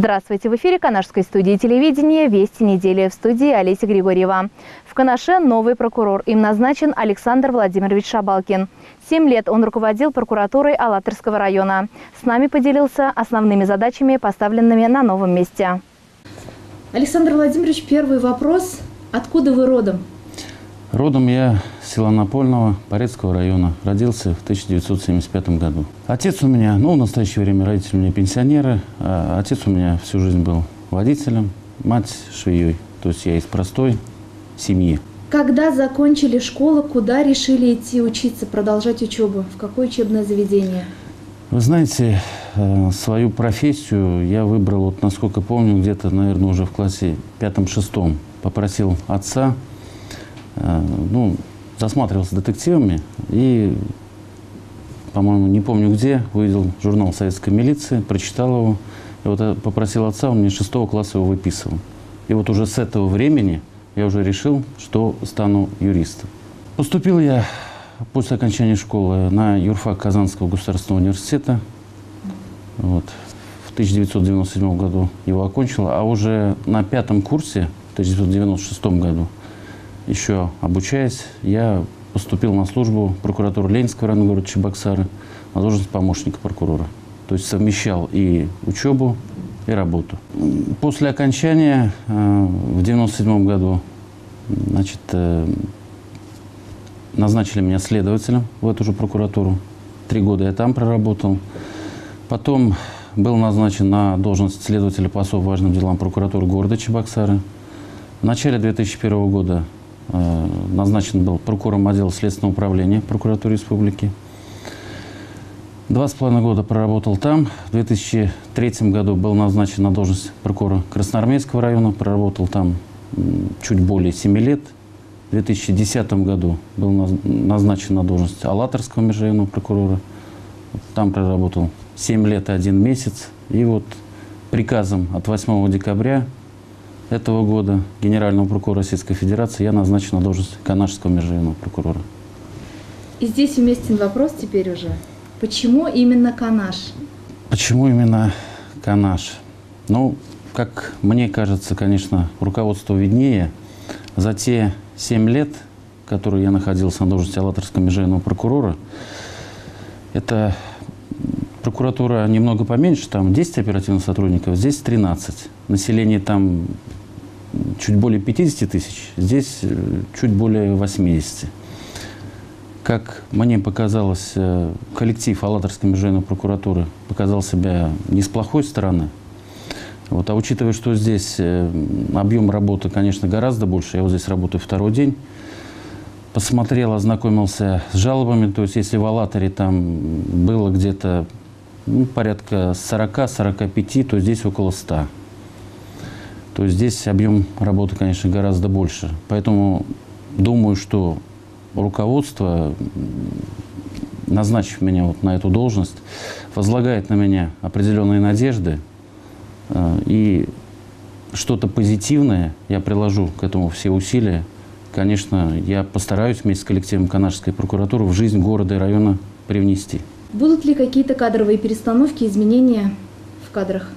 Здравствуйте! В эфире Канашской студии телевидения «Вести недели», в студии Олеся Григорьева. В Канаше новый прокурор. Им назначен Александр Владимирович Шабалкин. 7 лет он руководил прокуратурой Алатырского района. С нами поделился основными задачами, поставленными на новом месте. Александр Владимирович, первый вопрос. Откуда вы родом? Родом я с села Напольного, Порецкого района. Родился в 1975 году. Отец у меня, в настоящее время родители у меня пенсионеры. Отец у меня всю жизнь был водителем, мать швеей. То есть я из простой семьи. Когда закончили школу, куда решили идти учиться, продолжать учебу? В какое учебное заведение? Вы знаете, свою профессию я выбрал, насколько помню, где-то, наверное, уже в классе 5-6. Попросил отца. Засматривался детективами и, по-моему, не помню где, увидел журнал советской милиции, прочитал его. И вот я попросил отца, он мне 6 класса его выписывал. И вот уже с этого времени я уже решил, что стану юристом. Поступил я после окончания школы на юрфак Казанского государственного университета. В 1997 году его окончил, а уже на 5-м курсе, в 1996 году, еще обучаясь, я поступил на службу прокуратуры Ленинского района города Чебоксары на должность помощника прокурора. То есть совмещал и учебу, и работу. После окончания в 1997 году назначили меня следователем в эту же прокуратуру. 3 года я там проработал. Потом был назначен на должность следователя по особо важным делам прокуратуры города Чебоксары. В начале 2001 года назначен был прокурором отдела Следственного управления прокуратуры республики. 2,5 года проработал там. В 2003 году был назначен на должность прокурора Красноармейского района. Проработал там чуть более 7 лет. В 2010 году был назначен на должность Алатырского межрайонного прокурора. Там проработал 7 лет и 1 месяц. И вот приказом от 8 декабря этого года генерального прокурора Российской Федерации я назначен на должность Канашского межрайонного прокурора. И здесь уместен вопрос теперь уже. Почему именно Канаш? Почему именно Канаш? Как мне кажется, конечно, руководство виднее. За те 7 лет, которые я находился на должности Алатырского межрайонного прокурора, это прокуратура немного поменьше, там 10 оперативных сотрудников, здесь 13. Население там чуть более 50 тысяч, здесь чуть более 80. Как мне показалось, коллектив Алатырской межрайонной прокуратуры показал себя не с плохой стороны. А учитывая, что здесь объем работы, конечно, гораздо больше, я вот здесь работаю 2-й день, посмотрел, ознакомился с жалобами, то есть если в Алатыре там было где-то порядка 40-45, то здесь около 100. То есть здесь объем работы, конечно, гораздо больше. Поэтому думаю, что руководство, назначив меня на эту должность, возлагает на меня определенные надежды. И что-то позитивное, я приложу к этому все усилия. Конечно, я постараюсь вместе с коллективом Канашской прокуратуры в жизнь города и района привнести. Будут ли какие-то кадровые перестановки, изменения в кадрах?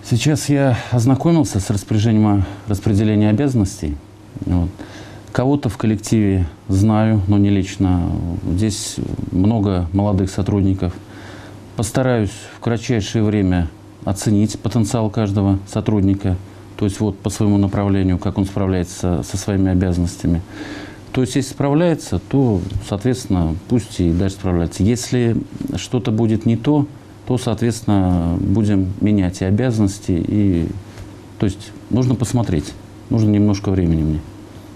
Сейчас я ознакомился с распоряжением о распределении обязанностей. Кого-то в коллективе знаю, но не лично. Здесь много молодых сотрудников. Постараюсь в кратчайшее время оценить потенциал каждого сотрудника. То есть по своему направлению, как он справляется со своими обязанностями. То есть если справляется, то, соответственно, пусть и дальше справляется. Если что-то будет не то, то, соответственно, будем менять и обязанности. То есть нужно посмотреть, нужно немножко времени мне,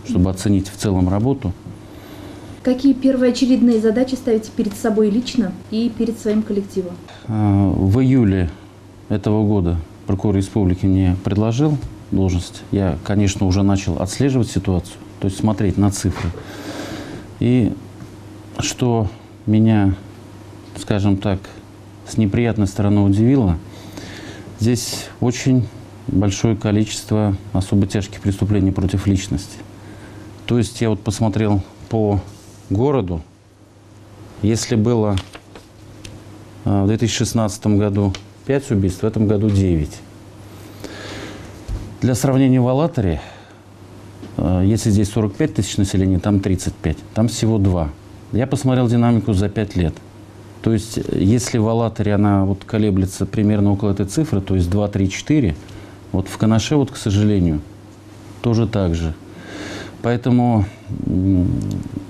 чтобы оценить в целом работу. Какие первоочередные задачи ставите перед собой лично и перед своим коллективом? В июле этого года прокурор республики мне предложил должность. Я, конечно, уже начал отслеживать ситуацию, то есть смотреть на цифры. И что меня, скажем так, с неприятной стороны удивило, здесь очень большое количество особо тяжких преступлений против личности. То есть я посмотрел по городу, если было в 2016 году 5 убийств, в этом году 9. Для сравнения, в Алатыре, если здесь 45 тысяч населения, там 35, там всего 2. Я посмотрел динамику за 5 лет. То есть, если в Алатыре она вот колеблется примерно около этой цифры, то есть 2, 3, 4, вот в Канаше, вот, к сожалению, тоже так же. Поэтому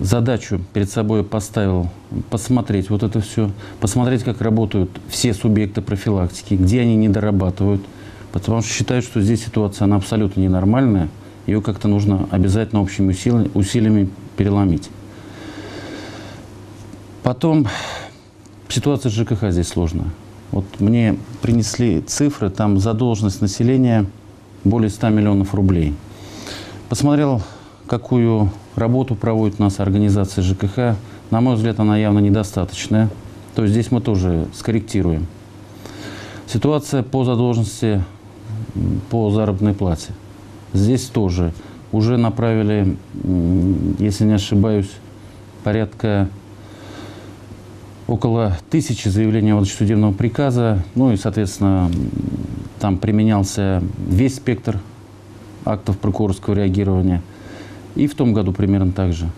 задачу перед собой поставил посмотреть вот это все, посмотреть, как работают все субъекты профилактики, где они не дорабатывают, потому что считаю, что здесь ситуация, она абсолютно ненормальная, ее как-то нужно обязательно общими усилиями переломить. Потом ситуация с ЖКХ здесь сложная. Вот мне принесли цифры, там задолженность населения более 100 миллионов рублей. Посмотрел, какую работу проводит у нас организация ЖКХ. На мой взгляд, она явно недостаточная. То есть здесь мы тоже скорректируем. Ситуация по задолженности по заработной плате. Здесь тоже уже направили, если не ошибаюсь, порядка около 1000 заявлений о выдаче судебного приказа. Ну и, соответственно, там применялся весь спектр актов прокурорского реагирования. И в том году примерно так же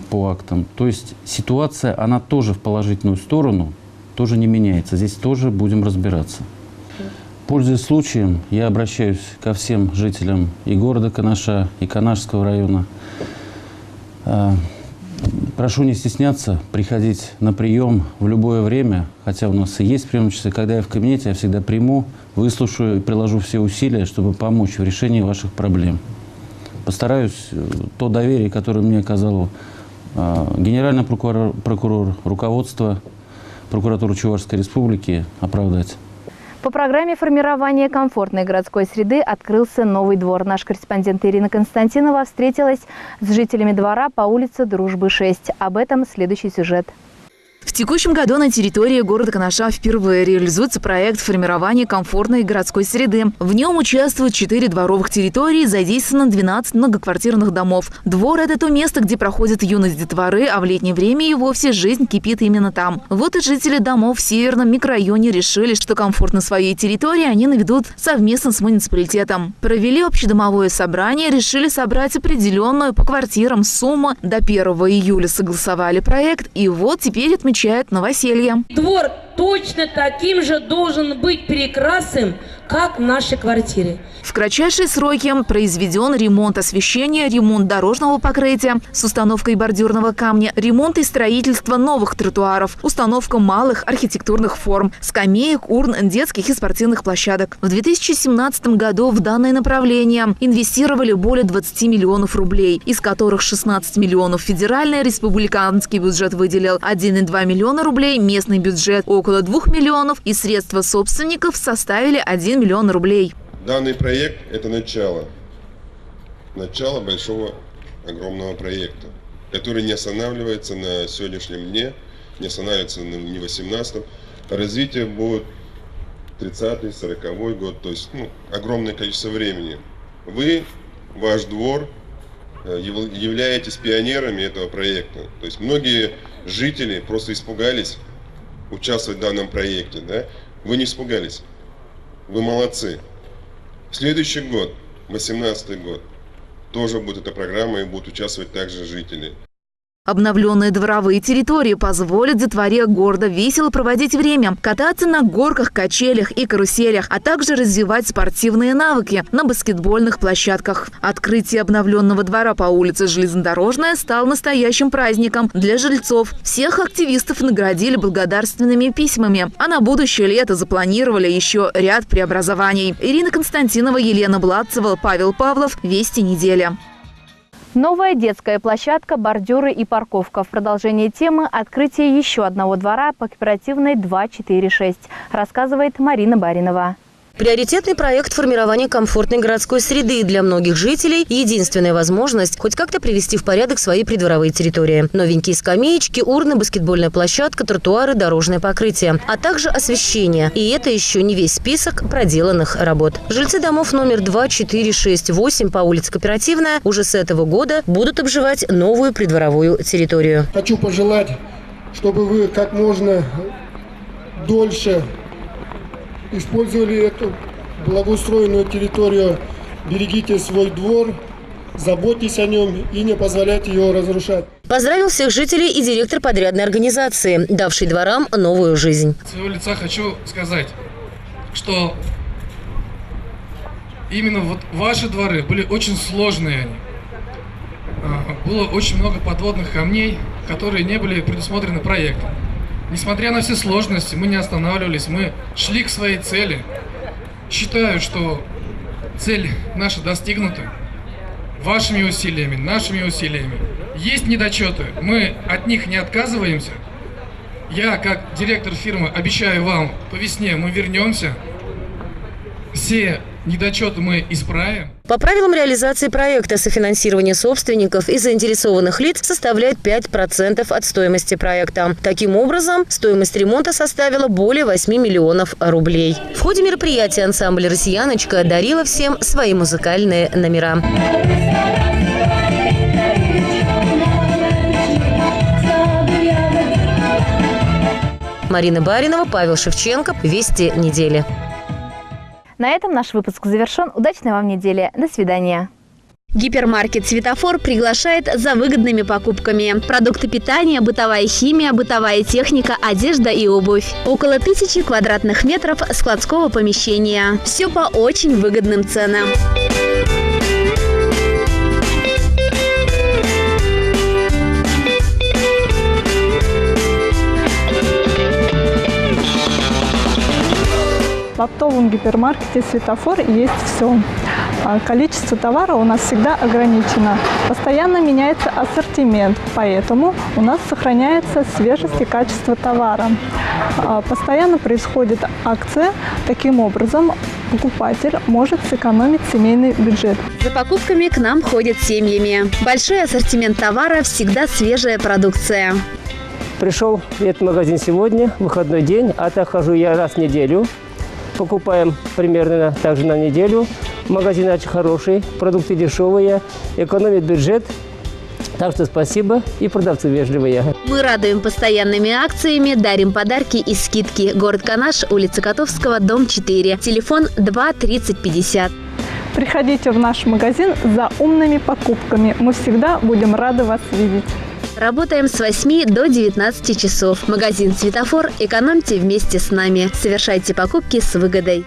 по актам. То есть ситуация, она тоже в положительную сторону, тоже не меняется. Здесь тоже будем разбираться. Пользуясь случаем, я обращаюсь ко всем жителям и города Канаша, и Канашского района. Прошу не стесняться приходить на прием в любое время, хотя у нас и есть приемные часы. Когда я в кабинете, я всегда приму, выслушаю и приложу все усилия, чтобы помочь в решении ваших проблем. Постараюсь то доверие, которое мне оказал генеральный прокурор, руководство прокуратуры Чувашской Республики, оправдать. По программе формирования комфортной городской среды открылся новый двор. Наш корреспондент Ирина Константинова встретилась с жителями двора по улице Дружбы 6. Об этом следующий сюжет. В текущем году на территории города Канаша впервые реализуется проект формирования комфортной городской среды. В нем участвуют 4 дворовых территории, задействовано 12 многоквартирных домов. Двор – это то место, где проходит юность детворы, а в летнее время и вовсе жизнь кипит именно там. Вот и жители домов в северном микрорайоне решили, что комфорт на своей территории они наведут совместно с муниципалитетом. Провели общедомовое собрание, решили собрать определенную по квартирам сумму. До 1 июля согласовали проект, и вот теперь отмечают новоселье. Двор точно таким же должен быть прекрасным, как в нашей квартире. В кратчайшие сроки произведен ремонт освещения, ремонт дорожного покрытия с установкой бордюрного камня, ремонт и строительство новых тротуаров, установка малых архитектурных форм, скамеек, урн, детских и спортивных площадок. В 2017 году в данное направление инвестировали более 20 миллионов рублей, из которых 16 миллионов федеральный республиканский бюджет выделил, 1,2 миллиона рублей местный бюджет, около 2 миллионов и средства собственников составили 1 миллион рублей. Данный проект – это начало большого, огромного проекта, который не останавливается на сегодняшнем дне, не останавливается ни в 18-м. Развитие будет 30-й, 40-й год, то есть огромное количество времени. Вы, ваш двор, являетесь пионерами этого проекта. То есть многие жители просто испугались участвовать в данном проекте. Да? Вы не испугались. Вы молодцы. Следующий год, 18-й год, тоже будет эта программа и будут участвовать также жители. Обновленные дворовые территории позволят детворе города весело проводить время, кататься на горках, качелях и каруселях, а также развивать спортивные навыки на баскетбольных площадках. Открытие обновленного двора по улице Железнодорожная стало настоящим праздником для жильцов. Всех активистов наградили благодарственными письмами, а на будущее лето запланировали еще ряд преобразований. Ирина Константинова, Елена Бладцева, Павел Павлов. Вести недели. Новая детская площадка, бордюры и парковка. В продолжение темы открытие еще одного двора по кооперативной 246, рассказывает Марина Баринова. Приоритетный проект формирования комфортной городской среды для многих жителей – единственная возможность хоть как-то привести в порядок свои придворовые территории. Новенькие скамеечки, урны, баскетбольная площадка, тротуары, дорожное покрытие, а также освещение. И это еще не весь список проделанных работ. Жильцы домов номер 2, 4, 6, 8 по улице Кооперативная уже с этого года будут обживать новую придворовую территорию. Хочу пожелать, чтобы вы как можно дольше использовали эту благоустроенную территорию. Берегите свой двор, заботьтесь о нем и не позволяйте его разрушать. Поздравил всех жителей и директор подрядной организации, давший дворам новую жизнь. С своего лица хочу сказать, что именно вот ваши дворы были очень сложные. Было очень много подводных камней, которые не были предусмотрены проектом. Несмотря на все сложности, мы не останавливались, мы шли к своей цели. Считаю, что цель наша достигнута вашими усилиями, нашими усилиями. Есть недочеты, мы от них не отказываемся. Я, как директор фирмы, обещаю вам, по весне мы вернемся. Все недочеты мы исправим. По правилам реализации проекта софинансирование собственников и заинтересованных лиц составляет 5% от стоимости проекта. Таким образом, стоимость ремонта составила более 8 миллионов рублей. В ходе мероприятия ансамбль «Россияночка» дарила всем свои музыкальные номера. Марина Баринова, Павел Шевченко. Вести недели. На этом наш выпуск завершен. Удачной вам недели. До свидания. Гипермаркет «Светофор» приглашает за выгодными покупками. Продукты питания, бытовая химия, бытовая техника, одежда и обувь. Около 1000 квадратных метров складского помещения. Все по очень выгодным ценам. В оптовом гипермаркете «Светофор» есть все. Количество товара у нас всегда ограничено. Постоянно меняется ассортимент, поэтому у нас сохраняется свежесть и качество товара. Постоянно происходит акция. Таким образом, покупатель может сэкономить семейный бюджет. За покупками к нам ходят семьями. Большой ассортимент товара, всегда свежая продукция. Пришел в этот магазин сегодня, выходной день, а так хожу я раз в неделю. Покупаем примерно также на неделю. Магазин очень хороший, продукты дешевые, экономит бюджет. Так что спасибо и продавцы вежливые. Мы радуем постоянными акциями, дарим подарки и скидки. Город Канаш, улица Котовского, дом 4. Телефон 2 30 50. Приходите в наш магазин за умными покупками. Мы всегда будем рады вас видеть. Работаем с 8 до 19 часов. Магазин «Светофор». Экономьте вместе с нами. Совершайте покупки с выгодой.